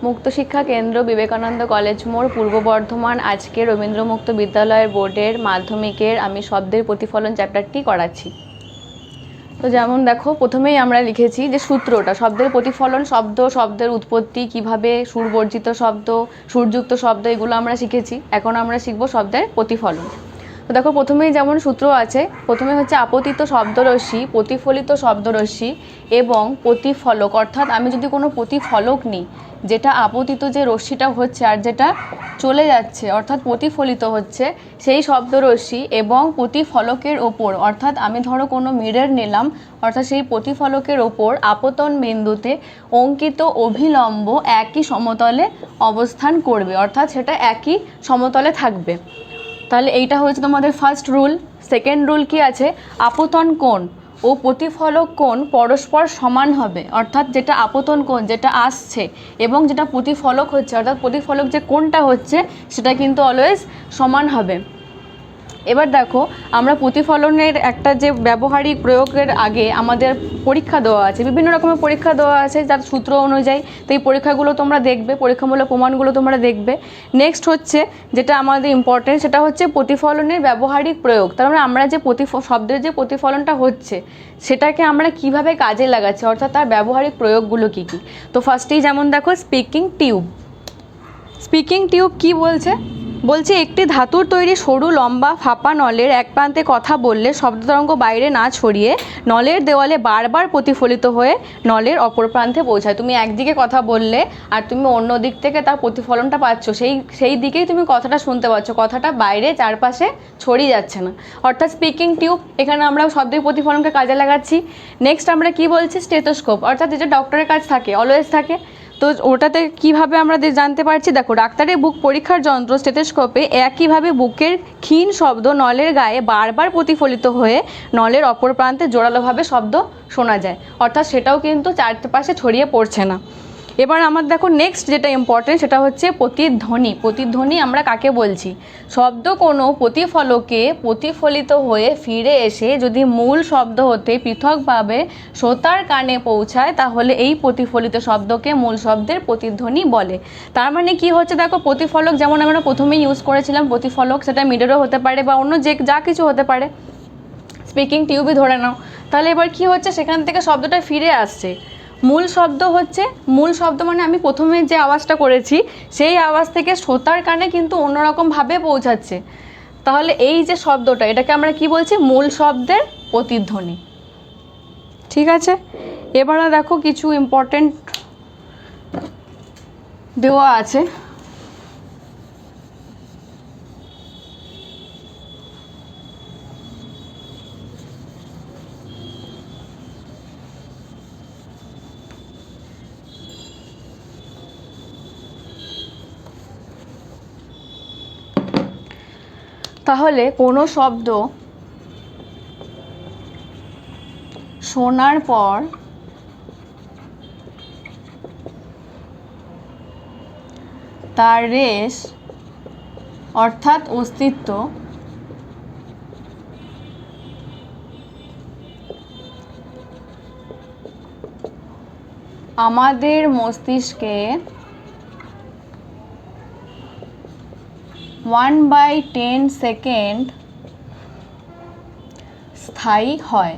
মুক্ত শিক্ষা কেন্দ্র বিবেকানন্দ কলেজ মোড় পূর্ব বর্ধমান। আজকে রবীন্দ্র মুক্ত বিদ্যালয়ের বোর্ডের মাধ্যমিকের আমি শব্দের প্রতিফলন চ্যাপ্টারটি করাচ্ছি। তো যেমন দেখো, প্রথমেই আমরা লিখেছি যে সূত্রটা শব্দের প্রতিফলন, শব্দের উৎপত্তি, কিভাবে সুরবর্জিত শব্দ, সুরযুক্ত শব্দ, এগুলো আমরা শিখেছি। এখন আমরা শিখব শব্দের প্রতিফলন। তো দেখো, প্রথমেই যেমন সূত্র আছে, প্রথমে হচ্ছে আপতিত শব্দরশ্মি, প্রতিফলিত শব্দরশ্মি এবং প্রতিফলক। অর্থাৎ আমি যদি কোনো প্রতিফলক নিই, যেটা আপতিত যে রশ্মিটা হচ্ছে আর যেটা চলে যাচ্ছে অর্থাৎ প্রতিফলিত হচ্ছে, সেই শব্দরশ্মি এবং প্রতিফলকের ওপর, অর্থাৎ আমি ধরো কোনো মিরর নিলাম, অর্থাৎ সেই প্রতিফলকের ওপর আপতন বিন্দুতে অঙ্কিত অভিলম্ব একই সমতলে অবস্থান করবে, অর্থাৎ সেটা একই সমতলে থাকবে। তাহলে এইটা হচ্ছে তোমাদের ফার্স্ট রুল। সেকেন্ড রুল কি আছে? আপতন কোণ ও প্রতিফলক কোণ পরস্পর সমান হবে, অর্থাৎ যেটা আপতন কোণ যেটা আসছে এবং যেটা প্রতিফলক হচ্ছে, অর্থাৎ প্রতিফলক যে কোণটা হচ্ছে সেটা কিন্তু অলওয়েজ সমান হবে। এবার দেখো, আমরা প্রতিফলনের একটা যে ব্যবহারিক প্রয়োগের আগে আমাদের পরীক্ষা দেওয়া আছে, বিভিন্ন রকমের পরীক্ষা দেওয়া আছে যার সূত্র অনুযায়ী। তো এই পরীক্ষাগুলো তোমরা দেখবে, পরীক্ষামূলক প্রমাণগুলো তোমরা দেখবে। নেক্সট হচ্ছে যেটা আমাদের ইম্পর্টেন্ট, সেটা হচ্ছে প্রতিফলনের ব্যবহারিক প্রয়োগ। তার মানে আমরা যে শব্দের যে প্রতিফলনটা হচ্ছে সেটাকে আমরা কিভাবে কাজে লাগাচ্ছি, অর্থাৎ তার ব্যবহারিক প্রয়োগগুলো কী কী। তো ফার্স্টেই যেমন দেখো, স্পিকিং টিউব। স্পিকিং টিউব কি বলছে? বলছে একটি ধাতুর তৈরি সরু লম্বা ফাঁপা নলের এক প্রান্তে কথা বললে শব্দতরঙ্গ বাইরে না ছড়িয়ে নলের দেওয়ালে বারবার প্রতিফলিত হয়ে নলের অপর প্রান্তে পৌঁছায়। তুমি একদিকে কথা বললে আর তুমি অন্য দিক থেকে তার প্রতিফলনটা পাচ্ছ, সেই দিকেই তুমি কথাটা শুনতে পাচ্ছ, কথাটা বাইরে চারপাশে ছড়িয়ে যাচ্ছে না, অর্থাৎ স্পিকিং টিউব। এখানে আমরা শব্দের প্রতিফলনকে কাজে লাগাচ্ছি। নেক্সট আমরা কি বলছি? স্টেথোস্কোপ, অর্থাৎ যেটা ডক্টরের কাছে থাকে, অলওয়েজ থাকে। তো ওটাতে কিভাবে আমরা জানতে পারছি? দেখো, ডাক্তারের বুক পরীক্ষার যন্ত্র স্টেথোস্কোপে একইভাবে বুকের ক্ষীণ শব্দ নলের গায়ে বারবার প্রতিফলিত হয়ে নলের অপর প্রান্তে জোরালোভাবে শব্দ শোনা যায়, অর্থাৎ সেটাও কিন্তু চারপাশে ছড়িয়ে পড়ছে না। এবার আমার দেখো নেক্সট যেটা ইম্পর্টেন্ট, সেটা হচ্ছে প্রতিধ্বনি। প্রতিধ্বনি আমরা কাকে বলছি? শব্দ কোনো প্রতিফলকে প্রতিফলিত হয়ে ফিরে এসে যদি মূল শব্দ হতে পৃথকভাবে শ্রোতার কানে পৌঁছায়, তাহলে এই প্রতিফলিত শব্দকে মূল শব্দের প্রতিধ্বনি বলে। তার মানে কি হচ্ছে? দেখো, প্রতিফলক যেমন আমরা প্রথমেই ইউজ করেছিলাম, প্রতিফলক সেটা মিররও হতে পারে বা অন্য যা কিছু হতে পারে, স্পিকিং টিউবই ধরে নাও। তাহলে এবার কি হচ্ছে? সেখান থেকে শব্দটা ফিরে আসছে। মূল শব্দ হচ্ছে, মূল শব্দ মানে আমি প্রথমে যে আওয়াজটা করেছি সেই আওয়াজ থেকে শ্রোতার কানে কিন্তু অন্যরকমভাবে পৌঁছাচ্ছে। তাহলে এই যে শব্দটা, এটাকে আমরা কি বলছি? মূল শব্দের প্রতিধ্বনি। ঠিক আছে, এবারে দেখো কিছু ইম্পর্টেন্ট দেওয়া আছে। তাহলে কোনো শব্দ শোনার পর তার রেশ অর্থাৎ অস্তিত্ব আমাদের মস্তিষ্কে 1/10 সেকেন্ড স্থায়ী হয়।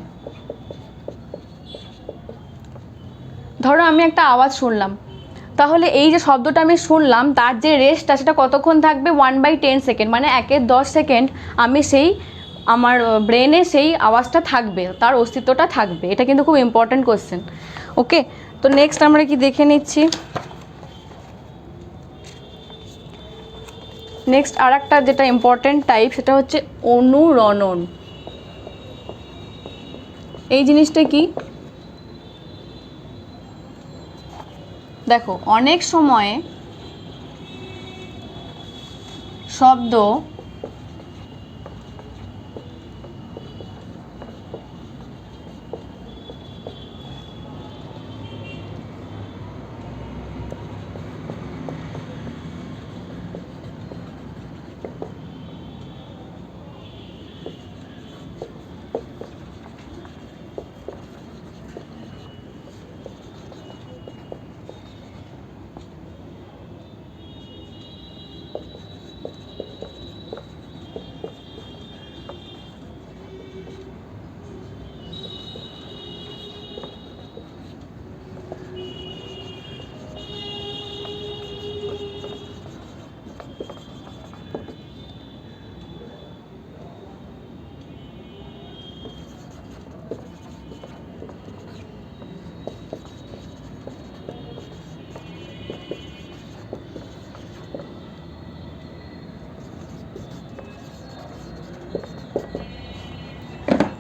ধরো আমি একটা আওয়াজ শুনলাম, তাহলে এই যে শব্দটা আমি শুনলাম তার যে রেস্টটা সেটা কতক্ষণ থাকবে? 1/10 সেকেন্ড, মানে 1/10 সেকেন্ড আমি আমার ব্রেনে সেই আওয়াজটা থাকবে, তার অস্তিত্বটা থাকবে। এটা কিন্তু খুব ইম্পর্ট্যান্ট কোশ্চেন। ওকে, তো নেক্সট আমরা কি দেখে নিচ্ছি। নেক্সট আর একটা যেটা ইম্পর্টেন্ট টাইপ, সেটা হচ্ছে অনুরণন। এই জিনিসটা কি? দেখো, অনেক সময়ে শব্দ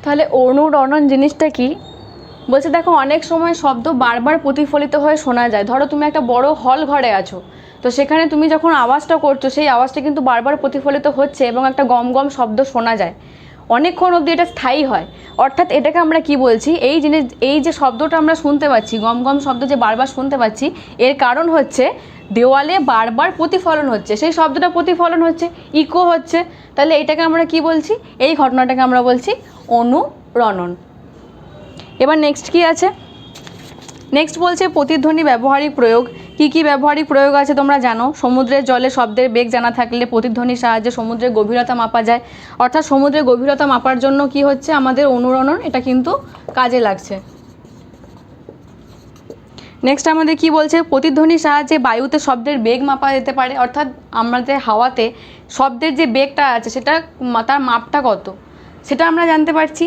তাহলে অনুরণন জিনিসটা কি বলছে, দেখো অনেক সময় শব্দ বারবার প্রতিফলিত হয়ে শোনা যায়। ধরো তুমি একটা বড় হল ঘরে আছো, তো সেখানে তুমি যখন আওয়াজটা করছো সেই আওয়াজটা কিন্তু বারবার প্রতিফলিত হচ্ছে এবং একটা গম গম শব্দ শোনা যায়, অনেকক্ষণ অবধি এটা স্থায়ী হয়। অর্থাৎ এটাকে আমরা কি বলছি, এই যে শব্দটা আমরা শুনতে পাচ্ছি, গম গম শব্দ যে বারবার শুনতে পাচ্ছি, এর কারণ হচ্ছে দেওয়ালে বারবার প্রতিফলন হচ্ছে, সেই শব্দটা প্রতিফলন হচ্ছে, ইকো হচ্ছে। তাহলে এটাকে আমরা কি বলছি, এই ঘটনাটাকে আমরা বলছি অনুরণন। এবার নেক্সট কি আছে, নেক্সট বলছে প্রতিধ্বনি ব্যবহারিক প্রয়োগ। কি কি ব্যবহারিক প্রয়োগ আছে তোমরা জানো। সমুদ্রের জলে শব্দের বেগ জানা থাকলে প্রতিধ্বনির সাহায্যে সমুদ্রের গভীরতা মাপা যায়। অর্থাৎ সমুদ্রের গভীরতা মাপার জন্য কি হচ্ছে, আমাদের অনুরণন এটা কিন্তু কাজে লাগছে। নেক্সট আমাদের কি বলছে, প্রতিধ্বনির সাহায্যে বায়ুতে শব্দের বেগ মাপা যেতে পারে। অর্থাৎ আমাদের হাওয়াতে শব্দের যে বেগটা আছে সেটা তার মাপটা কত সেটা আমরা জানতে পারছি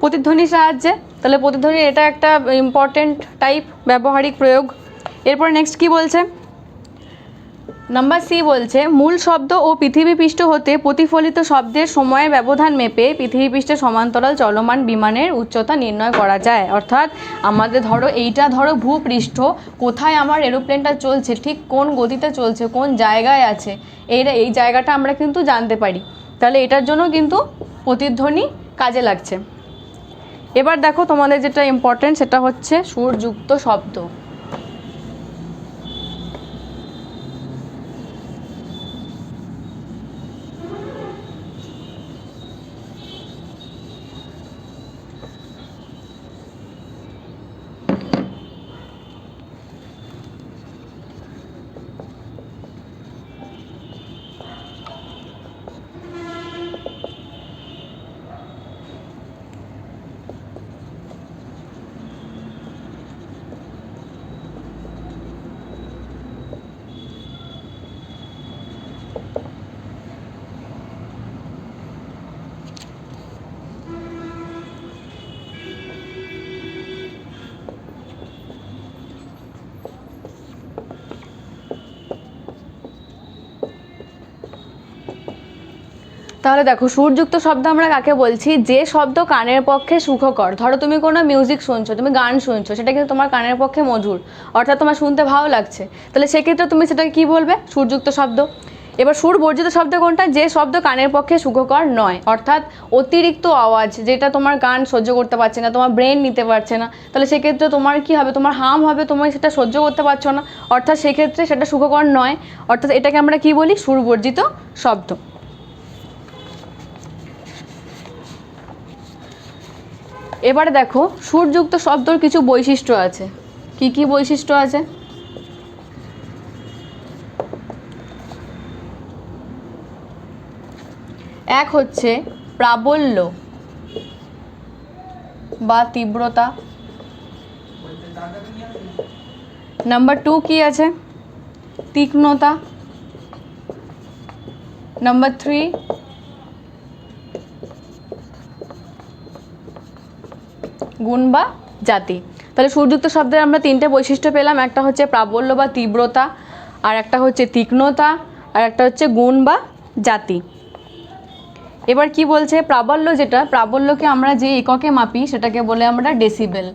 প্রতিধ্বনির সাহায্যে। তাহলে প্রতিধ্বনির এটা একটা ইম্পর্টেন্ট টাইপ ব্যবহারিক প্রয়োগ। এরপর নেক্সট কি বলছে, নাম্বার সি বলছে মূল শব্দ ও পৃথিবীপৃষ্ঠ হতে প্রতিফলিত শব্দের সময়ের ব্যবধান মেপে পৃথিবীপৃষ্ঠের সমান্তরাল চলমান বিমানের উচ্চতা নির্ণয় করা যায়। অর্থাৎ আমাদের ধরো এইটা ধরো ভূপৃষ্ঠ, কোথায় আমার এরোপ্লেনটা চলছে, ঠিক কোন গতিতে চলছে, কোন জায়গায় আছে, এই জায়গাটা আমরা কিন্তু জানতে পারি। তাহলে এটার জন্য কিন্তু প্রতিধ্বনি কাজে লাগছে। এবার দেখো তোমাদের যেটা ইম্পর্টেন্ট সেটা হচ্ছে সুরযুক্ত শব্দ। তাহলে দেখো সুরযুক্ত শব্দ আমরা কাকে বলছি, যে শব্দ কানের পক্ষে সুখকর। ধরো তুমি কোনো মিউজিক শুনছো, তুমি গান শুনছো, সেটা কিন্তু তোমার কানের পক্ষে মধুর, অর্থাৎ তোমার শুনতে ভালো লাগছে, তাহলে সেক্ষেত্রে তুমি সেটাকে কী বলবে, সুরযুক্ত শব্দ। এবার সুর বর্জিত শব্দ কোনটা, যে শব্দ কানের পক্ষে সুখকর নয়, অর্থাৎ অতিরিক্ত আওয়াজ যেটা তোমার গান সহ্য করতে পারছে না, তোমার ব্রেন নিতে পারছে না, তাহলে সেক্ষেত্রে তোমার কী হবে, তোমার হার্ম হবে, তুমি সেটা সহ্য করতে পারছো না, অর্থাৎ সেক্ষেত্রে সেটা সুখকর নয়। অর্থাৎ এটাকে আমরা কী বলি, সুর বর্জিত শব্দ। এবারে দেখো সুরযুক্ত শব্দর কিছু বৈশিষ্ট্য আছে। কি কি বৈশিষ্ট্য আছে, এক হচ্ছে প্রাবল্য বা তীব্রতা। নাম্বার 2 কি আছে, তীক্ষ্ণতা। নাম্বার 3 গুণ বা জাতি। তাহলে সুরযুক্ত শব্দের আমরা 3টে বৈশিষ্ট্য পেলাম, একটা হচ্ছে প্রাবল্য বা তীব্রতা, আর একটা হচ্ছে তীক্ষ্ণতা, আর একটা হচ্ছে গুণ বা জাতি। এবার কি বলছে, প্রাবল্য যেটা, প্রাবল্যকে আমরা যে এককে মাপি সেটাকে বলে আমরা ডেসিবেল।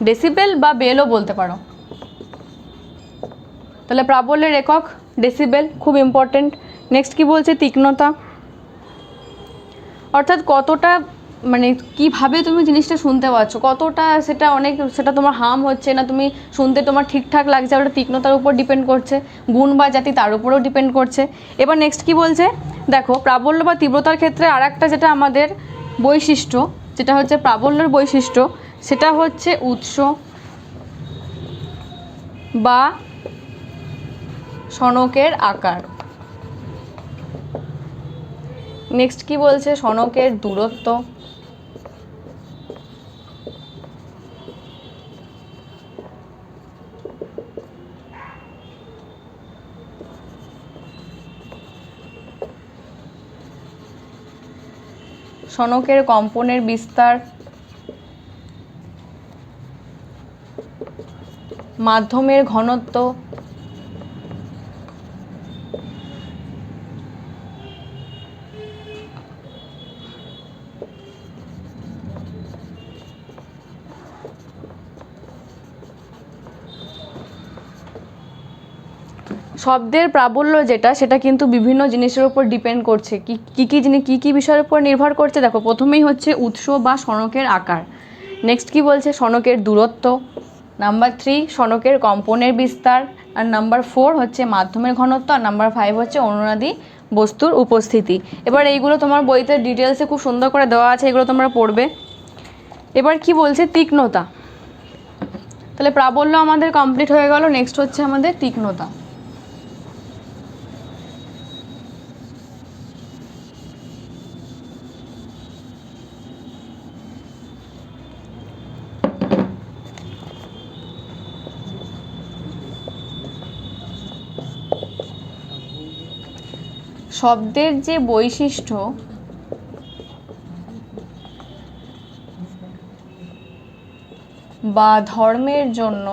ডেসিবেল বা বেলও বলতে পারো। তাহলে প্রাবল্যের একক ডেসিবেল, খুব ইম্পর্টেন্ট। নেক্সট কি বলছে, তীক্ষ্ণতা, অর্থাৎ কতটা মানে কিভাবে তুমি জিনিসটা শুনতে পাচ্ছ, কতটা সেটা তোমার হার্ম হচ্ছে না, তুমি শুনতে তোমার ঠিকঠাক লাগছে, ওটা তীক্ষ্ণতার উপর ডিপেন্ড করছে। গুণ বা জাতি তার উপরেও ডিপেন্ড করছে। এবার নেক্সট কি বলছে, দেখো প্রাবল্য বা তীব্রতার ক্ষেত্রে আর একটা যেটা আমাদের বৈশিষ্ট্য, যেটা হচ্ছে প্রাবল্যের বৈশিষ্ট্য, সেটা হচ্ছে উৎস বা সনকের আকার। নেক্সট কি বলছে, সনকের দূরত্ব। সনকের কম্পনের বিস্তার, মাধ্যমের ঘনত্ব, শব্দের প্রাবল্য যেটা, সেটা কিন্তু বিভিন্ন জিনিসের উপর ডিপেন্ড করছে। কী বিষয়ের উপর নির্ভর করছে দেখো। প্রথমেই হচ্ছে উৎস বা সনকের আকার, নেক্সট কি বলছে সনকের দূরত্ব, নাম্বার 3 সনকের কম্পনের বিস্তার, আর নাম্বার 4 হচ্ছে মাধ্যমের ঘনত্ব, আর নাম্বার 5 হচ্ছে অনুনাদি বস্তুর উপস্থিতি। এবার এইগুলো তোমার বইতে ডিটেলসে খুব সুন্দর করে দেওয়া আছে, এগুলো তোমরা পড়বে। এবার কি বলছে তীক্ষ্ণতা। তাহলে প্রাবল্য আমাদের কমপ্লিট হয়ে গেল, নেক্সট হচ্ছে আমাদের তীক্ষ্ণতা। শব্দের যে বৈশিষ্ট্য বা ধর্মের জন্য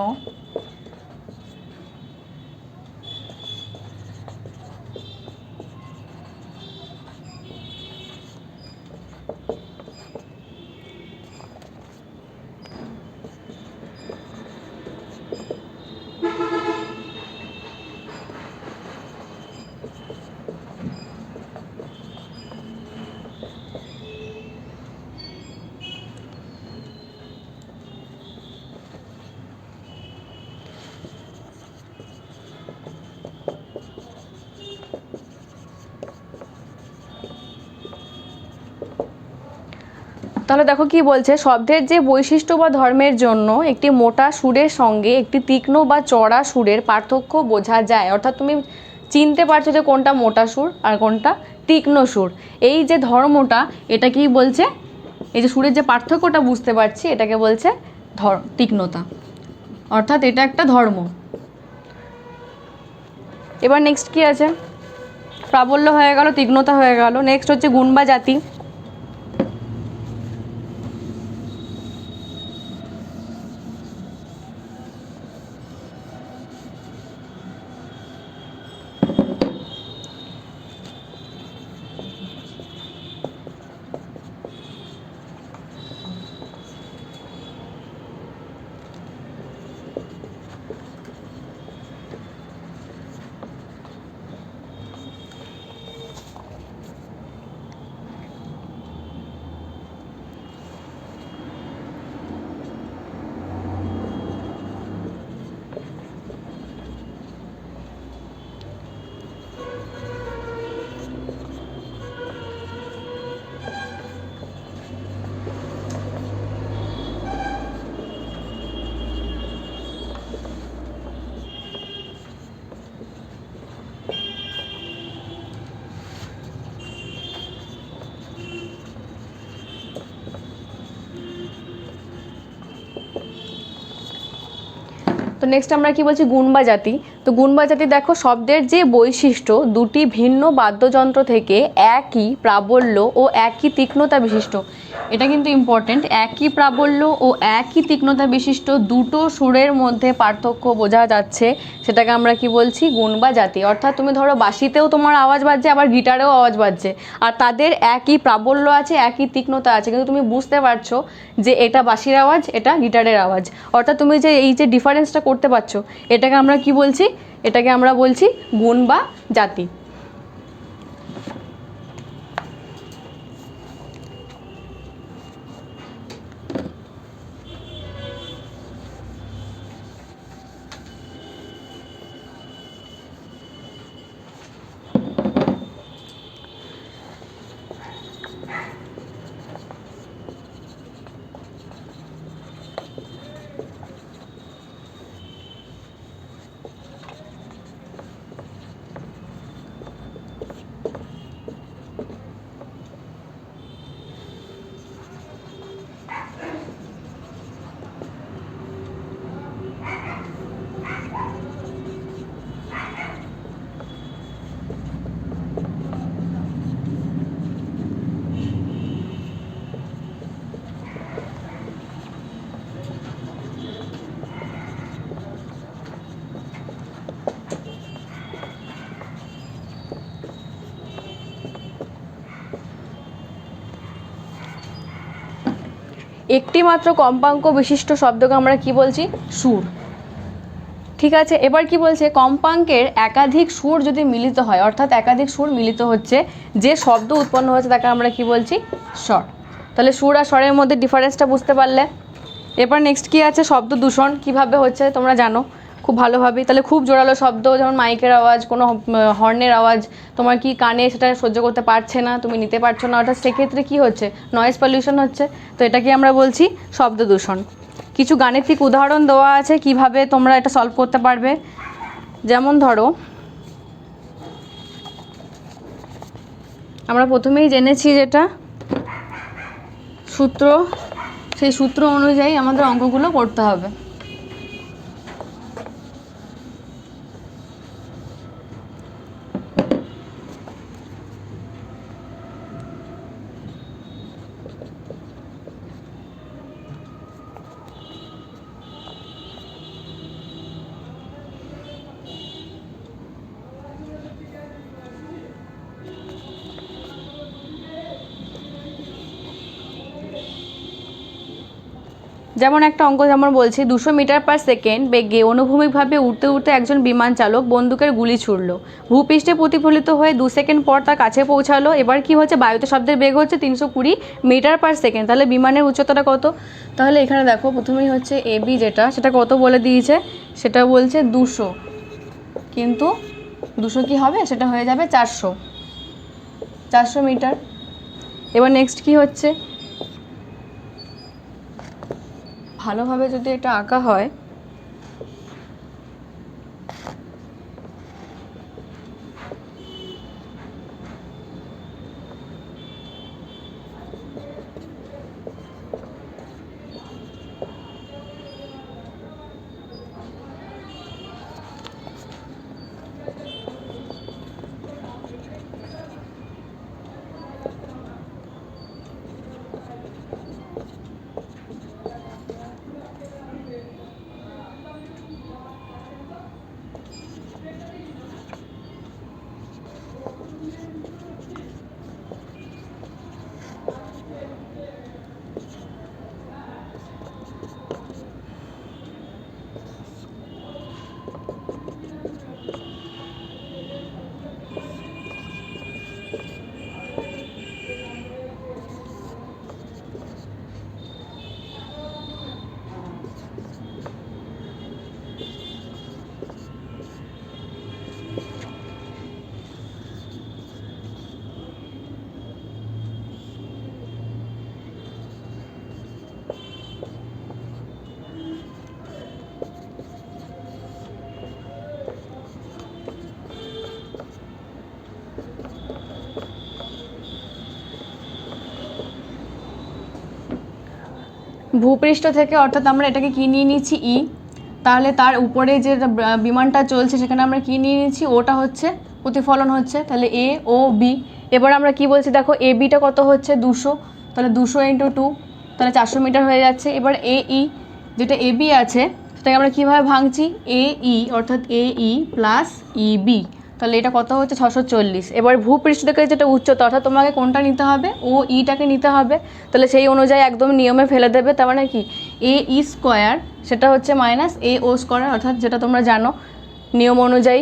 তাহলে দেখো কি বলছে, শব্দের যে বৈশিষ্ট্য বা ধর্মের জন্য একটি মোটা সুরের সঙ্গে একটি তীক্ষ্ণ বা চড়া সুরের পার্থক্য বোঝা যায়। অর্থাৎ তুমি চিনতে পারছো যে কোনটা মোটা সুর আর কোনটা তীক্ষ্ণ সুর। এই যে ধর্মটা, এটা কি বলছে, এই যে সুরের যে পার্থক্যটা বুঝতে পারছি, এটাকে বলছে তীক্ষ্ণতা, অর্থাৎ এটা একটা ধর্ম। এবার নেক্সট কি আছে, প্রাবল্য হয়ে গেল, তীক্ষ্ণতা হয়ে গেল, নেক্সট হচ্ছে গুণ বা জাতি। তো নেক্সট আমরা কি বলছি, গুণ বা জাতি। তো গুণ বা জাতি দেখো, শব্দের যে বৈশিষ্ট্য দুটি ভিন্ন বাদ্যযন্ত্র থেকে একই প্রাবল্য ও একই তীক্ষ্ণতা বিশিষ্ট, এটা কিন্তু ইম্পর্টেন্ট, একই প্রাবল্য ও একই তীক্ষ্ণতা বিশিষ্ট দুটো সুরের মধ্যে পার্থক্য বোঝা যাচ্ছে, সেটাকে আমরা কি বলছি, গুণ বা জাতি। অর্থাৎ তুমি ধরো বাঁশিতেও তোমার আওয়াজ বাজছে, আবার গিটারেও আওয়াজ বাজছে, আর তাদের একই প্রাবল্য আছে, একই তীক্ষ্ণতা আছে, কিন্তু তুমি বুঝতে পারছো যে এটা বাঁশির আওয়াজ, এটা গিটারের আওয়াজ। অর্থাৎ তুমি যে এই যে ডিফারেন্সটা করতে পারছো, এটাকে আমরা কি বলছি, এটাকে আমরা বলছি গুণ বা জাতি। একটি মাত্র কম্পাঙ্ক বিশিষ্ট শব্দকে আমরা কি বলছি, সুর। ঠিক আছে, এবার কি বলছে, কম্পাঙ্কের একাধিক সুর যদি মিলিত হয়, অর্থাৎ একাধিক সুর মিলিত হচ্ছে, যে শব্দ উৎপন্ন হচ্ছে তাকে আমরা কি বলছি, স্বর। তাহলে সুর আর স্বরের মধ্যে ডিফারেন্সটা বুঝতে পারলে। এবার নেক্সট কি আছে, শব্দ দূষণ কিভাবে হচ্ছে তোমরা জানো খুব ভালোভাবেই। তাহলে খুব জোরালো শব্দ, যেমন মাইকের আওয়াজ, কোনো হর্নের আওয়াজ, তোমার কি কানে সেটা সহ্য করতে পারছে না, তুমি নিতে পারছো না, অর্থাৎ সেক্ষেত্রে কি হচ্ছে, নয়েজ পলিউশন হচ্ছে। তো এটাকে আমরা বলছি শব্দ দূষণ। কিছু গাণিতিক উদাহরণ দেওয়া আছে কিভাবে তোমরা এটা সলভ করতে পারবে। যেমন ধরো, আমরা প্রথমেই জেনেছি যেটা সূত্র, সেই সূত্র অনুযায়ী আমাদের অঙ্কগুলো করতে হবে। যেমন একটা অঙ্ক যেমন বলছি, 200 মিটার পার সেকেন্ড বেগে অনুভূমিকভাবে উঠতে উঠতে একজন বিমান চালক বন্দুকের গুলি ছুড়ল, ভূপৃষ্ঠে প্রতিফলিত হয়ে 2 সেকেন্ড পর তার কাছে পৌঁছালো। এবার কি হচ্ছে, বায়ুতে শব্দের বেগ হচ্ছে 320 মিটার পার সেকেন্ড। তাহলে বিমানের উচ্চতাটা কত? তাহলে এখানে দেখো প্রথমেই হচ্ছে এবি, যেটা সেটা কত বলে দিয়েছে, সেটা বলছে 200, কিন্তু 200 কি হবে, সেটা হয়ে যাবে 400 মিটার। এবার নেক্সট কি হচ্ছে, ভালোভাবে যদি এটা আঁকা হয়, ভূপৃষ্ঠ থেকে, অর্থাৎ আমরা এটাকে কি নিয়ে নিচ্ছি, ই, তাহলে তার উপরে যে বিমানটা চলছে সেখানে আমরা কি নিয়ে নিচ্ছি, ওটা হচ্ছে প্রতিফলন হচ্ছে, তাহলে এ ও বি। এবার আমরা কি বলছি দেখো, এ বিটা কত হচ্ছে 200, তাহলে 200 × 2, তাহলে 400 মিটার হয়ে যাচ্ছে। এবার এ ই, যেটা এ বি আছে সেটাকে আমরা কীভাবে ভাঙছি, এ ই অর্থাৎ এ ই প্লাস ই বি, তাহলে এটা কত হচ্ছে 640। এবার ভূপৃষ্ঠ থেকে যেটা উচ্চতা, অর্থাৎ তোমাকে কোনটা নিতে হবে, ও ইটাকে নিতে হবে, তাহলে সেই অনুযায়ী একদম নিয়মে ফেলে দেবে। তার মানে কি, এ ই স্কোয়ার সেটা হচ্ছে মাইনাস এ ও স্কোয়ার, অর্থাৎ যেটা তোমরা জানো নিয়ম অনুযায়ী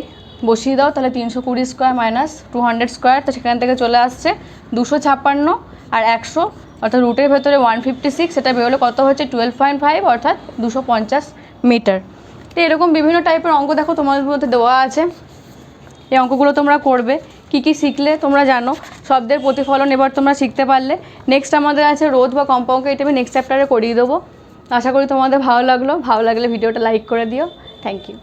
বসিয়ে দাও, তাহলে 320 স্কোয়ার মাইনাস 200 স্কোয়ার, তো সেখান থেকে চলে আসছে 256 আর 100, অর্থাৎ রুটের ভেতরে 156, সেটা বেরোলে কত হচ্ছে 12.5, অর্থাৎ 250 মিটার। তো এরকম বিভিন্ন টাইপের অঙ্ক দেখো তোমাদের মধ্যে দেওয়া আছে, এই অঙ্কগুলো তোমরা করবে। কি কি শিখলে তোমরা জানো, শব্দের প্রতিফলন এবার তোমরা শিখতে পারলে। নেক্সট আমাদের আছে রোধ বা কম্পাঙ্ক, এটা আমি নেক্সট চ্যাপ্টারে করিয়ে দেবো। আশা করি তোমাদের ভালো লাগলো, ভালো লাগলে ভিডিওটা লাইক করে দিও। Thank you.